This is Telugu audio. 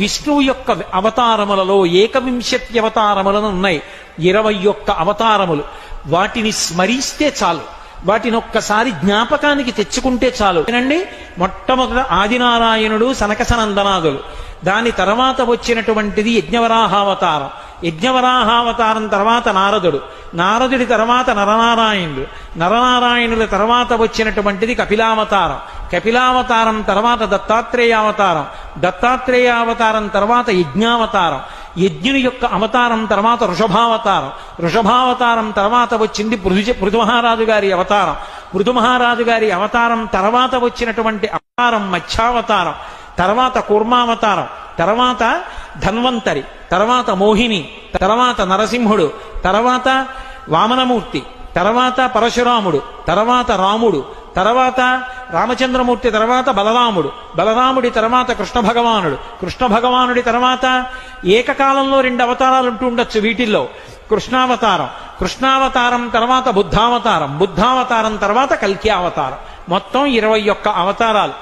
విష్ణువు యొక్క అవతారములలో ఏకవింశతి అవతారములను ఉన్నాయి, 21 అవతారములు. వాటిని స్మరిస్తే చాలు, వాటిని ఒక్కసారి జ్ఞాపకానికి తెచ్చుకుంటే చాలు. ఏనండి, మొట్టమొదట ఆదినారాయణుడు సనకసనందనాదులు, దాని తర్వాత వచ్చినటువంటిది యజ్ఞవరాహావతారం, యజ్ఞవరాహావతారం తర్వాత నారదుడు, నారదుడి తర్వాత నరనారాయణుడు, నరనారాయణుల తర్వాత వచ్చినటువంటిది కపిలావతారం, కపిలావతారం తర్వాత దత్తాత్రేయావతారం, దత్తాత్రేయావతారం తర్వాత యజ్ఞావతారం, యజ్ఞుని యొక్క అవతారం తర్వాత వృషభావతారం, వృషభావతారం తర్వాత వచ్చింది పృథుమహారాజు గారి అవతారం, పృథుమహారాజు గారి అవతారం తర్వాత వచ్చినటువంటి అవతారం మత్స్యావతారం, తర్వాత కూర్మావతారం, తర్వాత ధన్వంతరి, తర్వాత మోహిని, తర్వాత నరసింహుడు, తర్వాత వామనమూర్తి, తర్వాత పరశురాముడు, తర్వాత రాముడు, తర్వాత రామచంద్రమూర్తి, తర్వాత బలరాముడు, బలరాముడి తర్వాత కృష్ణ భగవానుడు, కృష్ణ భగవానుడి తర్వాత ఏకకాలంలో 2 అవతారాలు ఉంటూ ఉండొచ్చు వీటిల్లో. కృష్ణావతారం, కృష్ణావతారం తర్వాత బుద్ధావతారం, బుద్ధావతారం తర్వాత కల్కి అవతారం. మొత్తం 21 అవతారాలు.